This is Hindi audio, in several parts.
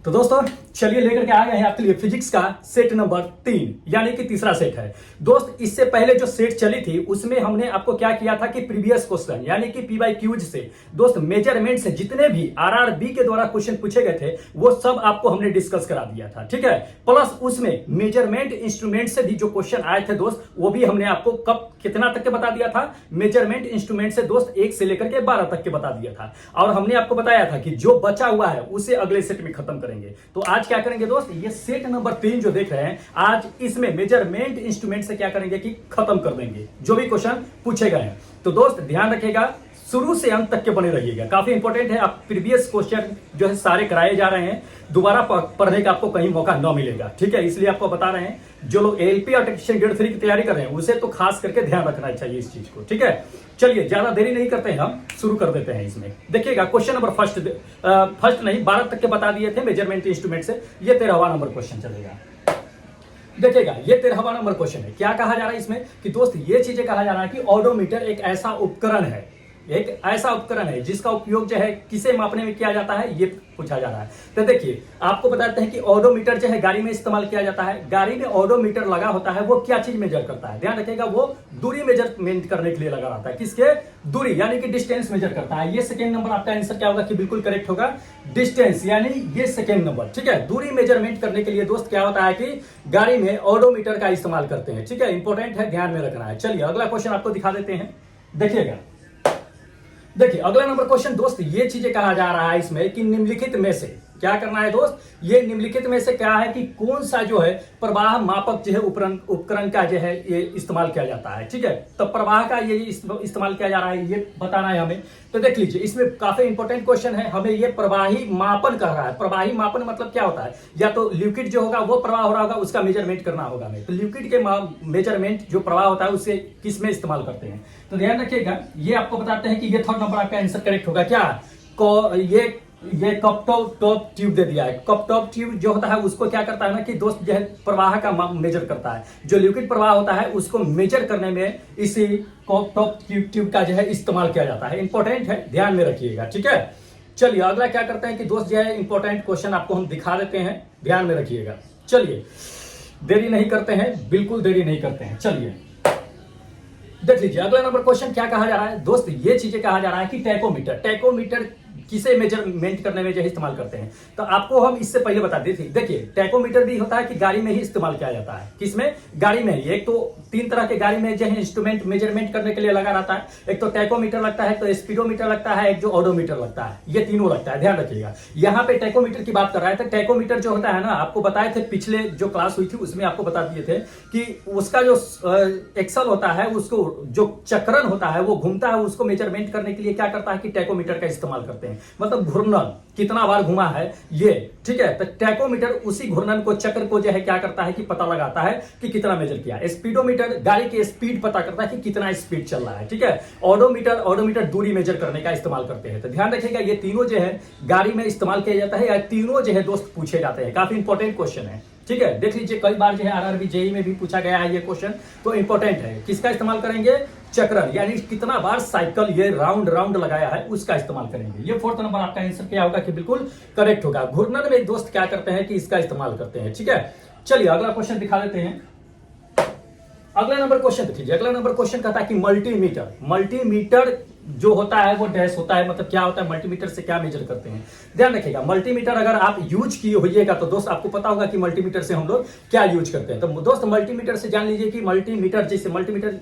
तो दोस्तों चलिए लेकर के आ गए हैं आपके लिए फिजिक्स का सेट नंबर 3 यानी कि तीसरा सेट है। दोस्त इससे पहले जो सेट चली थी उसमें हमने आपको क्या किया था कि प्रीवियस क्वेश्चन यानी कि पी बाई क्यूज से दोस्त मेजरमेंट से जितने भी आरआरबी के द्वारा क्वेश्चन पूछे गए थे वो सब आपको हमने डिस्कस करा दिया था, ठीक है। प्लस उसमें मेजरमेंट इंस्ट्रूमेंट से भी जो क्वेश्चन आए थे दोस्त वो भी हमने आपको कब कितना तक के बता दिया था। मेजरमेंट इंस्ट्रूमेंट से दोस्त 1 से लेकर के 12 तक के बता दिया था और हमने आपको बताया था कि जो बचा हुआ है उसे अगले सेट में खत्म करेंगे। तो आज क्या करेंगे दोस्त, ये सेट नंबर 3 जो देख रहे हैं आज इसमें मेजरमेंट इंस्ट्रूमेंट से क्या करेंगे कि खत्म कर देंगे जो भी क्वेश्चन पूछे गए हैं। तो दोस्त ध्यान रखिएगा, शुरू से अंत तक के बने रहिएगा, काफी इंपॉर्टेंट है। आप प्रीवियस क्वेश्चन जो है सारे कराए जा रहे हैं, दोबारा पढ़ने का आपको कहीं मौका न मिलेगा, ठीक है। इसलिए आपको बता रहे हैं जो लोग एलपी और टेक्नीशियन ग्रेड 3 की तैयारी कर रहे हैं उसे तो खास करके ध्यान रखना चाहिए इस चीज को, ठीक है। चलिए ज्यादा देरी नहीं करते हैं, हम शुरू कर देते हैं। इसमें देखिएगा क्वेश्चन नंबर फर्स्ट नहीं 12 तक के बता दिए थे मेजरमेंट इंस्ट्रूमेंट से, ये 13वां नंबर क्वेश्चन चलेगा। देखिएगा ये 13वां नंबर क्वेश्चन है। क्या कहा जा रहा है इसमें कि दोस्त ये चीजें कहा जा रहा है कि ऑडोमीटर एक ऐसा उपकरण है, एक ऐसा उपकरण है जिसका उपयोग जो है किसे मापने में किया जाता है, ये पूछा जा रहा है। तो देखिए आपको बताते हैं कि ऑडोमीटर जो है गाड़ी में इस्तेमाल किया जाता है। गाड़ी में ऑडोमीटर लगा होता है, वो क्या चीज मेजर करता है, ध्यान रखिएगा, वो दूरी मेजरमेंट करने के लिए लगा रहता है। किसके? दूरी यानी कि डिस्टेंस मेजर करता है। ये सेकेंड नंबर आपका आंसर क्या होगा कि बिल्कुल करेक्ट होगा, डिस्टेंस यानी ये सेकेंड नंबर, ठीक है। दूरी मेजरमेंट करने के लिए दोस्त क्या होता है कि गाड़ी में ऑडोमीटर का इस्तेमाल करते हैं, ठीक है। इंपॉर्टेंट है, ध्यान में रखना है। चलिए अगला क्वेश्चन आपको दिखा देते हैं, देखिएगा। देखिए अगला नंबर क्वेश्चन दोस्त ये चीजें कहा जा रहा है इसमें कि निम्नलिखित में से क्या करना है दोस्त, ये निम्नलिखित में से क्या है कि कौन सा जो है प्रवाह मापक जो है उपकरण का जो है ये इस्तेमाल किया जाता है, ठीक है। तो प्रवाह का ये इस्तेमाल किया जा रहा है, ये बताना है हमें। तो देख लीजिए इसमें काफी इंपॉर्टेंट क्वेश्चन है, हमें ये प्रवाही मापन कर रहा है। प्रवाही मापन मतलब क्या होता है, या तो लिक्विड जो होगा वो प्रवाह हो रहा होगा उसका मेजरमेंट करना होगा हमें। तो लिक्विड के मेजरमेंट जो प्रवाह होता है उससे किस में इस्तेमाल करते हैं, तो ध्यान रखिएगा। ये आपको बताते हैं कि ये थर्ड नंबर आपका आंसर करेक्ट होगा। क्या ये कप टॉप ट्यूब दे दिया है। कप टॉप ट्यूब जो होता है उसको क्या करता है ना कि दोस्त जो है प्रवाह का मेजर करता है। जो लिक्विड प्रवाह होता है उसको मेजर करने में इसी कप टॉप ट्यूब का जो है इस्तेमाल किया जाता है। इंपॉर्टेंट है, ध्यान में रखिएगा, ठीक है। चलिए अगला क्या करते हैं कि दोस्त जो है इंपॉर्टेंट क्वेश्चन आपको हम दिखा देते हैं, ध्यान में रखिएगा। चलिए देरी नहीं करते हैं, बिल्कुल देरी नहीं करते हैं। चलिए देख लीजिए अगला नंबर क्वेश्चन क्या कहा जा रहा है दोस्त, ये चीजें कहा जा रहा है कि टैकोमीटर किसे मेजरमेंट करने में जो है इस्तेमाल करते हैं। तो आपको हम इससे पहले बता देते थे, देखिए टैकोमीटर भी होता है कि गाड़ी में ही इस्तेमाल किया जाता है। किसमें? गाड़ी में ही। एक तो 3 तरह के गाड़ी में जो है इंस्ट्रूमेंट मेजरमेंट करने के लिए लगा रहता है। एक तो टैकोमीटर लगता है, तो स्पीडोमीटर लगता है, एक जो ऑडोमीटर लगता है, ये तीनों लगता है, ध्यान रखिएगा। यहाँ पे टैकोमीटर की बात कर रहा है। तो टैकोमीटर जो होता है ना, आपको बताए थे पिछले जो क्लास हुई थी उसमें आपको बता दिए थे कि उसका जो एक्सल होता है, उसको जो चक्रण होता है वो घूमता है, उसको मेजरमेंट करने के लिए क्या करता है कि टैकोमीटर का इस्तेमाल करते हैं। मतलब घूर्णन कितना बार घुमा है ये, ठीक है। तो टैकोमीटर उसी घूर्णन को, चक्र को जो है क्या करता है कि पता लगाता है कि कितना मेजर किया। स्पीडोमीटर गाड़ी की स्पीड पता करता है कि कितना स्पीड चल रहा है, ठीक है। ऑडोमीटर दूरी मेजर करने का इस्तेमाल करते हैं। तो ध्यान रखिएगा ये तीनों जो है गाड़ी में इस्तेमाल किया जाता है, या तीनों जो है दोस्त पूछे जाते हैं। काफी इंपॉर्टेंट क्वेश्चन है, ठीक है। देख लीजिए कई बार जो है आरआरबी जेई में भी पूछा गया है ये क्वेश्चन, तो इंपॉर्टेंट है। किसका इस्तेमाल करेंगे? चक्रण यानी कितना बार साइकिल ये राउंड लगाया है उसका इस्तेमाल करेंगे। ये फोर्थ नंबर आपका आंसर क्या होगा कि बिल्कुल करेक्ट होगा। घूर्णन में दोस्त क्या करते हैं कि इसका इस्तेमाल करते हैं, ठीक है। चलिए अगला क्वेश्चन दिखा देते हैं। अगला नंबर क्वेश्चन देखिए, अगला नंबर क्वेश्चन कहता है कि मल्टीमीटर जो होता है वो डैश होता है। मतलब क्या होता है, मल्टीमीटर से क्या मेजर करते हैं। ध्यान रखिएगा मल्टीमीटर अगर आप यूज किए होइएगा तो दोस्त आपको पता होगा कि मल्टीमीटर से हम लोग क्या यूज करते हैं। तो दोस्त मल्टीमीटर से जान लीजिए कि मल्टीमीटर, जैसे मल्टीमीटर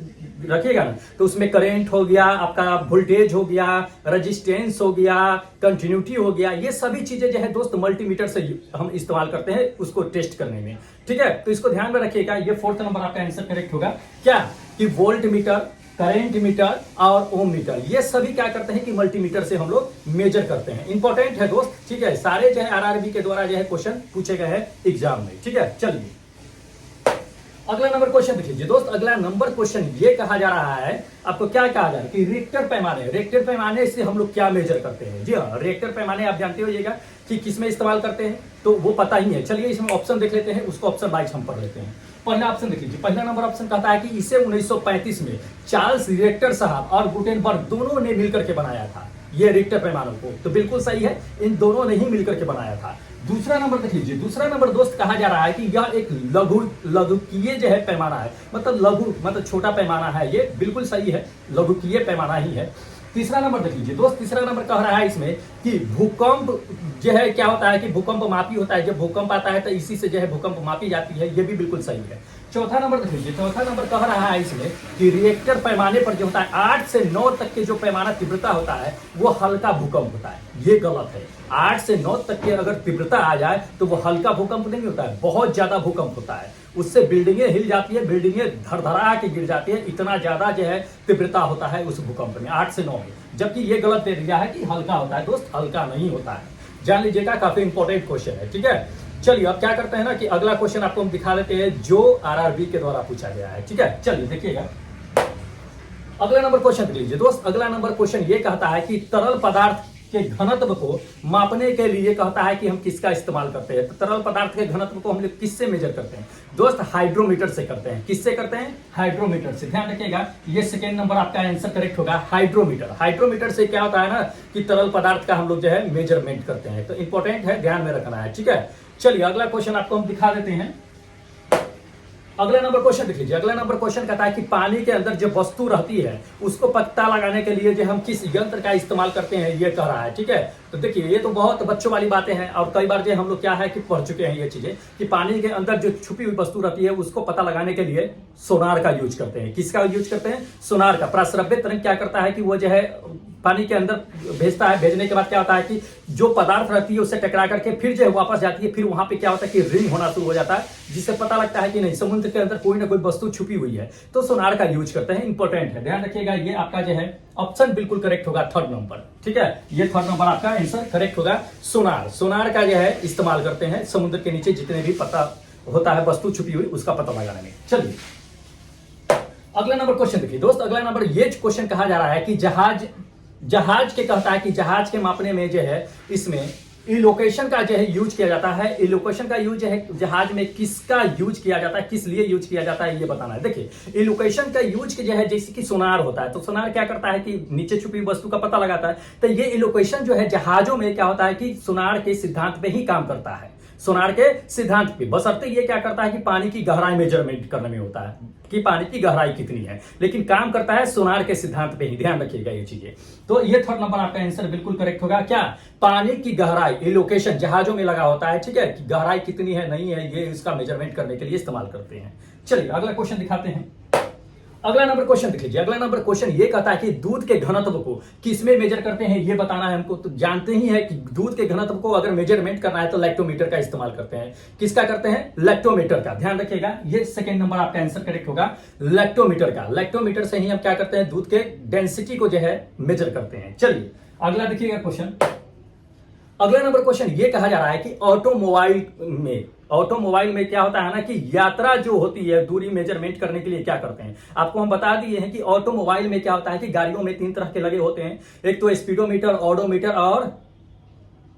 रखिएगा ना तो उसमें करंट हो गया, आपका वोल्टेज हो गया, रेजिस्टेंस हो गया, कंटिन्यूटी हो गया, ये सभी चीजें जो है दोस्त मल्टीमीटर से हम इस्तेमाल करते हैं उसको टेस्ट करने में, ठीक है। तो इसको ध्यान में रखिएगा, ये फोर्थ नंबर आपका आंसर करेक्ट होगा। क्या कि वोल्ट मीटर, करंट मीटर और ओम मीटर, ये सभी क्या करते हैं कि मल्टीमीटर से हम लोग मेजर करते हैं। इंपॉर्टेंट है दोस्त, ठीक है। सारे जो है आरआरबी के द्वारा जो है क्वेश्चन पूछे गए हैं एग्जाम में, ठीक है। चलिए अगला नंबर क्वेश्चन देखिए दोस्त, अगला नंबर क्वेश्चन ये कहा जा रहा है, आपको क्या कहा जा रहा है कि रिक्टर पैमाने से हम लोग क्या मेजर करते हैं। जी हाँ, रिक्टर पैमाने आप जानते होइएगा कि किस में इस्तेमाल करते हैं, तो वो पता ही है। चलिए इसमें ऑप्शन देख लेते हैं, उसको ऑप्शन वाइज हम पढ़ लेते हैं। पहला ऑप्शन देख लीजिए, पहला नंबर ऑप्शन कहता है कि इसे 1935 में चार्ल्स रिक्टर साहब और गुटेनबर्ग दोनों ने मिलकर के बनाया था। ये रिक्टर पैमानों को, तो बिल्कुल सही है, इन दोनों ने ही मिलकर के बनाया था। दूसरा नंबर देख लीजिए, दूसरा नंबर दोस्त कहा जा रहा है कि यह एक लघुकीय जो है पैमाना है, मतलब लघु मतलब छोटा पैमाना है, ये बिल्कुल सही है, लघुकीय पैमाना ही है। तीसरा नंबर देख लीजिए दोस्त, तीसरा नंबर कह रहा है इसमें कि भूकंप जो है क्या होता है कि भूकंप मापी होता है, जब भूकंप आता है तो इसी से जो है भूकंप मापी जाती है, ये भी बिल्कुल सही है। चौथा नंबर देख लीजिए, चौथा नंबर कह रहा है इसमें कि रिएक्टर पैमाने पर जो होता है 8 से 9 तक के जो पैमाना तीव्रता होता है वो हल्का भूकंप होता है, ये गलत है। 8 से 9 तक के अगर तीव्रता आ जाए तो वो हल्का भूकंप नहीं होता है, बहुत ज्यादा भूकंप होता है, उससे बिल्डिंगें हिल जाती है, बिल्डिंगें धड़धड़ा के गिर जाती है, इतना ज्यादा जो है तीव्रता होता है उस भूकंप में 8 से 9 में, जबकि ये गलत दे दिया है कि हल्का होता है। दोस्त हल्का नहीं होता है, जान लीजिएगा, काफी इंपॉर्टेंट क्वेश्चन है, ठीक है। चलिए अब क्या करते हैं ना कि अगला क्वेश्चन आपको हम दिखा देते हैं जो आरआरबी के द्वारा पूछा गया है, ठीक है। चलिए देखिएगा, अगला नंबर क्वेश्चन देख लीजिए दोस्त, अगला नंबर क्वेश्चन ये कहता है कि तरल पदार्थ के घनत्व को मापने के लिए कहता है कि हम किसका इस्तेमाल करते हैं। तो तरल पदार्थ के घनत्व को हम लोग किससे मेजर करते हैं दोस्त? हाइड्रोमीटर से करते हैं। किससे करते हैं? हाइड्रोमीटर से। ध्यान रखिएगा, ये सेकेंड नंबर आपका आंसर करेक्ट होगा, हाइड्रोमीटर। हाइड्रोमीटर से क्या होता है ना कि तरल पदार्थ का हम लोग जो है मेजरमेंट करते हैं, तो इंपॉर्टेंट है, ध्यान में रखना है, ठीक है। चलिए अगला क्वेश्चन आपको हम दिखा देते हैं। अगला नंबर क्वेश्चन देख लीजिए, अगला नंबर क्वेश्चन कहता है कि पानी के अंदर जो वस्तु रहती है उसको पता लगाने के लिए जो हम किस यंत्र का इस्तेमाल करते हैं, ये कह रहा है, ठीक है। तो देखिए ये तो बहुत बच्चों वाली बातें हैं और कई बार जो हम लोग क्या है कि पढ़ चुके हैं ये चीजें कि पानी के अंदर जो छुपी हुई वस्तु रहती है उसको पता लगाने के लिए सोनार का यूज करते हैं। किसका यूज करते हैं? सोनार का। प्राश्रव्य तरंग क्या करता है कि वो जो है पानी के अंदर भेजता है, भेजने के बाद क्या होता है कि जो पदार्थ रहती है उससे टकरा करके फिर जो है वापस जाती है, फिर वहां पे क्या होता है कि रिंग होना शुरू हो जाता है, जिससे पता लगता है कि नहीं समुद्र के अंदर कोई ना कोई वस्तु छुपी हुई है, तो सोनार का यूज करते हैं। इंपॉर्टेंट है, ध्यान रखिएगा, ये आपका जो है ऑप्शन बिल्कुल करेक्ट होगा, थर्ड नंबर, ठीक है। ये थर्ड नंबर आपका आंसर करेक्ट होगा, सोनार। सोनार का जो है इस्तेमाल करते हैं समुद्र के नीचे जितने भी पता होता है वस्तु छुपी हुई उसका पता लगाने में। चलिए अगला नंबर क्वेश्चन देखिए दोस्त, अगला नंबर ये क्वेश्चन कहा जा रहा है कि जहाज के कहता है कि जहाज के मापने में जो है इसमें इलोकेशन का जो है यूज किया जाता है। इलोकेशन का यूज है जहाज में किसका यूज किया जाता है, किस लिए यूज किया जाता है, ये बताना है। देखिए इलोकेशन का यूज जो है जैसे कि सोनार होता है, तो सोनार क्या करता है कि नीचे छुपी वस्तु का पता लगाता है, तो ये इलोकेशन जो है जहाजों में क्या होता है कि सोनार के सिद्धांत पे ही काम करता है, सोनार के सिद्धांत पे। बशर्ते ये क्या करता है कि पानी की गहराई मेजरमेंट करने में होता है कि पानी की गहराई कितनी है, लेकिन काम करता है सोनार के सिद्धांत पे ही, ध्यान रखिएगा ये चीजें। तो ये थर्ड नंबर आपका आंसर बिल्कुल करेक्ट होगा। क्या? पानी की गहराई, इलोकेशन जहाजों में लगा होता है, ठीक है, कि गहराई कितनी है नहीं है, ये इसका मेजरमेंट करने के लिए इस्तेमाल करते हैं। चलिए अगला क्वेश्चन दिखाते हैं। अगला नंबर क्वेश्चन देख लीजिए, अगला नंबर क्वेश्चन ये कहता है कि दूध के घनत्व को किसमें मेजर करते हैं, ये बताना है हमको। तो जानते ही है कि दूध के घनत्व को अगर मेजरमेंट करना है तो लैक्टोमीटर का इस्तेमाल करते हैं। किसका करते हैं? लैक्टोमीटर का। ध्यान रखिएगा, ये सेकंड नंबर आपका आंसर करेक्ट होगा, लैक्टोमीटर का। लैक्टोमीटर से ही हम क्या करते हैं, दूध के डेंसिटी को जो है मेजर करते हैं। चलिए अगला देखिएगा क्वेश्चन। अगला नंबर क्वेश्चन ये कहा जा रहा है कि ऑटोमोबाइल में क्या होता है ना कि यात्रा जो होती है दूरी मेजरमेंट करने के लिए क्या करते हैं। आपको हम बता दिए हैं कि ऑटोमोबाइल में क्या होता है कि गाड़ियों में 3 तरह के लगे होते हैं, एक तो स्पीडोमीटर, ऑडोमीटर और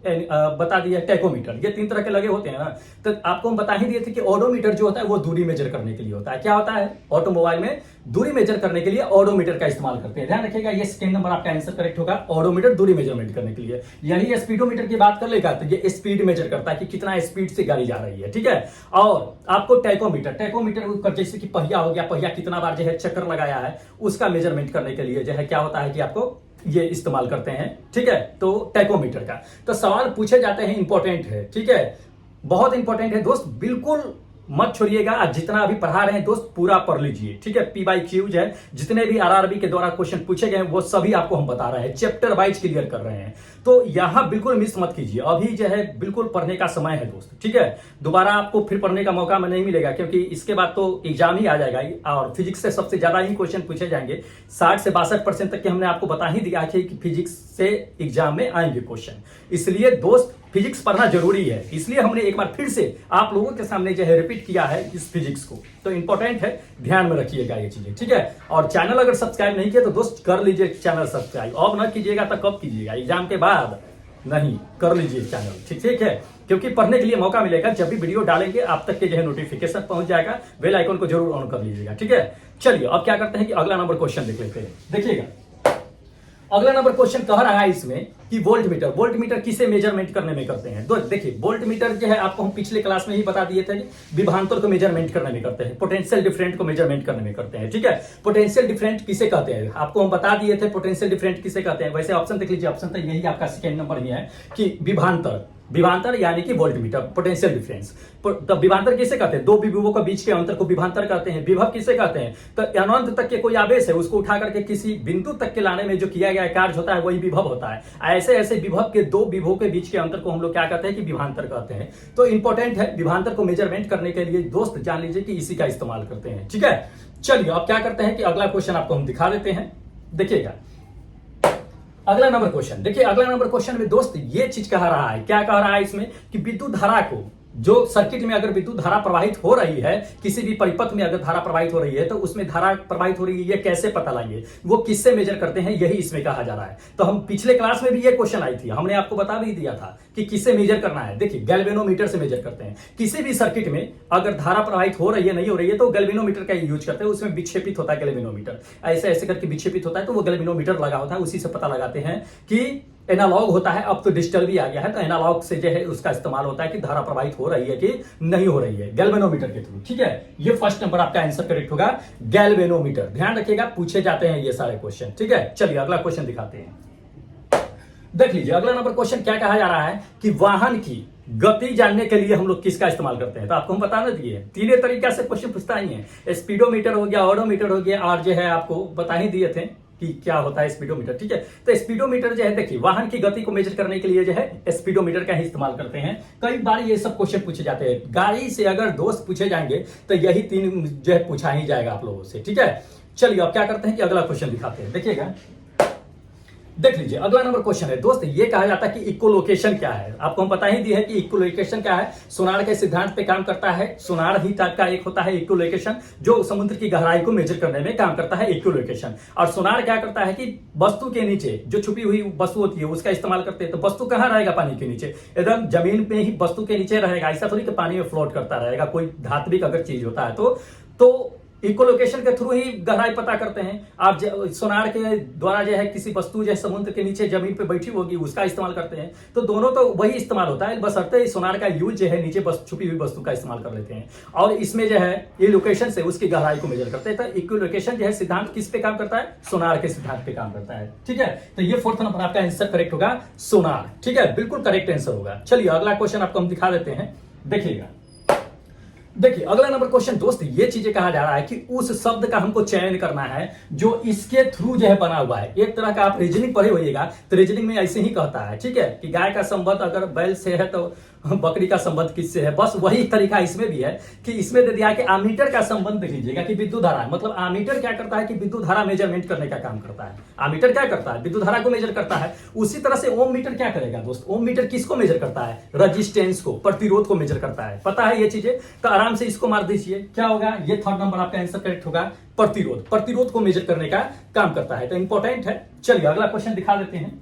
बता दिया टैकोमीटर। ये 3 तरह के लगे होते हैं ना, तो आपको हम बता ही दिए थे कि ऑडोमीटर जो होता है वो दूरी मेजर करने के लिए होता है। क्या होता है? ऑटोमोबाइल में दूरी मेजर करने के लिए ऑडोमीटर का इस्तेमाल करते हैं। ध्यान रखिएगा, ये सेकंड नंबर आपका आंसर करेक्ट होगा, ऑडोमीटर दूरी मेजरमेंट करने के लिए। यही स्पीडोमीटर की बात कर लेगा तो ये स्पीड मेजर करता है कि कितना स्पीड से गाड़ी जा रही है, ठीक है। और आपको टैकोमीटर जैसे कि पहिया हो गया, पहिया कितना बार जो है चक्कर लगाया है उसका मेजरमेंट करने के लिए जो है क्या होता है कि आपको ये इस्तेमाल करते हैं, ठीक है। तो टैकोमीटर का तो सवाल पूछे जाते हैं, इंपॉर्टेंट है, ठीक है, बहुत इंपॉर्टेंट है दोस्त, बिल्कुल मत छोड़िएगा। आज जितना अभी पढ़ा रहे हैं दोस्त पूरा पढ़ लीजिए, ठीक है। PYQ है, जितने भी आरआरबी के द्वारा क्वेश्चन पूछे गए वो सभी आपको हम बता रहे हैं, चैप्टर वाइज क्लियर कर रहे हैं, तो यहां बिल्कुल मिस मत कीजिए। अभी जो है बिल्कुल पढ़ने का समय है दोस्त, ठीक है। दोबारा आपको फिर पढ़ने का मौका नहीं मिलेगा क्योंकि इसके बाद तो एग्जाम ही आ जाएगा और फिजिक्स से सबसे ज्यादा ही क्वेश्चन पूछे जाएंगे। 60 से 62% तक के हमने आपको बता ही दिया है कि फिजिक्स से एग्जाम में आएंगे क्वेश्चन, इसलिए दोस्त फिजिक्स पढ़ना जरूरी है। इसलिए हमने एक बार फिर से आप लोगों के सामने जो है रिपीट किया है इस फिजिक्स को, तो इंपॉर्टेंट है, ध्यान में रखिएगा ये चीजें, ठीक है। और चैनल अगर सब्सक्राइब नहीं किया तो दोस्त कर लीजिए चैनल सब्सक्राइब। अब न कीजिएगा तो कब कीजिएगा? एग्जाम के बाद नहीं, कर लीजिए चैनल, ठीक है, क्योंकि पढ़ने के लिए मौका मिलेगा। जब भी वीडियो डालेंगे आप तक के जो है नोटिफिकेशन पहुंच जाएगा, बेल आइकन को जरूर ऑन कर लीजिएगा, ठीक है। चलिए अब क्या करते हैं कि अगला नंबर क्वेश्चन देख लेते हैं। देखिएगा अगला नंबर क्वेश्चन कह रहा है इसमें कि वोल्ट मीटर किसे मेजरमेंट करने में करते हैं। तो देखिए वोल्ट मीटर जो है आपको हम पिछले क्लास में ही बता दिए थे कि विभवांतर को मेजरमेंट करने में करते हैं, पोटेंशियल डिफरेंट को मेजरमेंट करने में करते हैं। ठीक है, पोटेंशियल डिफरेंट किसे कहते हैं आपको हम बता दिए थे, पोटेंशियल डिफरेंट किसे कहते हैं। वैसे ऑप्शन देख लीजिए, ऑप्शन तो यही आपका सेकेंड नंबर ही है कि विभवांतर यानी कि वोल्ट मीटर, पोटेंशियल डिफरेंस। तो विभवांतर किसे कहते हैं, दो विभवों के बीच के अंतर को विभवांतर कहते हैं। विभव किसे कहते हैं, तो अनंत तक के कोई आवेश है उसको उठा करके किसी बिंदु तक के लाने में जो किया गया कार्य होता है वही विभव होता है। ऐसे ऐसे विभव के दो विभवों के बीच के अंतर को हम लोग क्या कहते हैं कि विभवांतर कहते हैं। तो इंपॉर्टेंट है, विभवांतर को मेजरमेंट करने के लिए दोस्त जान लीजिए कि इसी का इस्तेमाल करते हैं। ठीक है, चलिए अब क्या करते हैं कि अगला क्वेश्चन आपको हम दिखा देते हैं, देखिएगा अगला नंबर क्वेश्चन। देखिए अगला नंबर क्वेश्चन में दोस्त ये चीज कह रहा है, क्या कह रहा है इसमें कि विद्युत धारा को, जो सर्किट में अगर विद्युत धारा प्रवाहित हो रही है, किसी भी परिपथ में अगर धारा प्रवाहित हो रही है तो उसमें धारा प्रवाहित हो रही है कैसे पता लगाएंगे, वो किससे मेजर करते हैं, यही इसमें कहा जा रहा है। तो हम पिछले क्लास में भी ये क्वेश्चन आई थी, हमने आपको बता भी दिया था कि किससे मेजर करना है। देखिए गैल्वेनोमीटर से मेजर करते हैं। किसी भी सर्किट में अगर धारा प्रवाहित हो रही है नहीं हो रही है तो गैल्वेनोमीटर का यूज करते हैं, उसमें विक्षेपित होता है गैल्वेनोमीटर, ऐसे ऐसे करके विक्षेपित होता है तो वो गैल्वेनोमीटर लगा होता है, उसी से पता लगाते हैं कि एनालॉग होता है। अब तो डिजिटल भी आ गया है, तो एनालॉग से जो है उसका इस्तेमाल होता है कि धारा प्रवाहित हो रही है कि नहीं हो रही है, गैल्वेनोमीटर के थ्रू। ठीक है, ये फर्स्ट नंबर आपका आंसर करेक्ट होगा, गैल्वेनोमीटर। ध्यान रखिएगा, पूछे जाते हैं ये सारे क्वेश्चन। ठीक है, चलिए अगला क्वेश्चन दिखाते हैं, देख लीजिए अगला नंबर क्वेश्चन क्या कहा जा रहा है कि वाहन की गति जानने के लिए हम लोग किसका इस्तेमाल करते हैं। तो आपको हम बताना दिए तीन तरीका से क्वेश्चन पूछता ही है, स्पीडोमीटर हो गया, ऑडोमीटर हो गया, और जो है आपको बता ही दिए थे कि क्या होता है स्पीडोमीटर। ठीक है, तो स्पीडोमीटर जो है देखिए वाहन की गति को मेजर करने के लिए जो है स्पीडोमीटर का ही इस्तेमाल करते हैं। कई बार ये सब क्वेश्चन पूछे जाते हैं, गाड़ी से अगर दोस्त पूछे जाएंगे तो यही तीन जो है पूछा ही जाएगा आप लोगों से। ठीक है, चलिए अब क्या करते हैं कि अगला क्वेश्चन दिखाते हैं, देखिएगा देख लीजिए अगला नंबर क्वेश्चन है दोस्त, ये कहा जाता है कि इक्कोलोकेशन क्या है। आपको हम बता ही दिए है कि इक्कोलोकेशन क्या है, सोनार के सिद्धांत पे काम करता है। सोनार ही टाइप का एक होता है इक्कोलोकेशन, जो समुद्र की गहराई को मेजर करने में काम करता है, इक्कोलोकेशन। और सोनार क्या करता है कि वस्तु के नीचे जो छुपी हुई वस्तु होती है उसका इस्तेमाल करते हैं। तो वस्तु कहाँ रहेगा, पानी के नीचे, एकदम जमीन पे ही वस्तु के नीचे रहेगा, ऐसा थोड़ी कि पानी में फ्लोट करता रहेगा। कोई धात्विक अगर चीज होता है तो इकोलोकेशन के थ्रू ही गहराई पता करते हैं। आप सोनार के द्वारा जो है किसी वस्तु जो है समुद्र के नीचे जमीन पे बैठी होगी उसका इस्तेमाल करते हैं। तो दोनों तो वही इस्तेमाल होता है, बशर्ते सोनार का यूज जो है नीचे छुपी हुई वस्तु का इस्तेमाल कर लेते हैं, और इसमें जो है ये लोकेशन से उसकी गहराई को मेजर करते हैं। तो इकोलोकेशन जो है सिद्धांत किस पे काम करता है, सोनार के सिद्धांत पे काम करता है। ठीक है, तो ये फोर्थ नंबर आपका आंसर करेक्ट होगा, सोनार। ठीक है, बिल्कुल करेक्ट आंसर होगा। चलिए अगला क्वेश्चन आपको हम दिखा देते हैं, देखिएगा देखिए अगला नंबर क्वेश्चन दोस्त, ये चीजें कहा जा रहा है कि उस शब्द का हमको चयन करना है जो इसके थ्रू जो है बना हुआ है। एक तरह का आप रीजनिंग पढ़े होइएगा तो रीजनिंग में ऐसे ही कहता है, ठीक है, कि गाय का संबंध अगर बैल से है तो बकरी का संबंध किससे है। बस वही तरीका इसमें भी है कि इसमें दे दिया कि आमीटर का संबंध देख लीजिएगा कि विद्युत धारा, मतलब आमीटर क्या करता है कि विद्युत धारा मेजरमेंट करने का काम करता है। आमीटर क्या करता है, विद्युत धारा को मेजर करता है। उसी तरह से ओम मीटर क्या करेगा दोस्त, ओम मीटर किसको मेजर करता है, रजिस्टेंस को, प्रतिरोध को मेजर करता है। पता है ये चीजें, तो आराम से इसको मार दीजिए, क्या होगा, ये थर्ड नंबर आपका आंसर करेक्ट होगा, प्रतिरोध। प्रतिरोध को मेजर करने का काम करता है, तो इंपॉर्टेंट है। चलिए अगला क्वेश्चन दिखा देते हैं,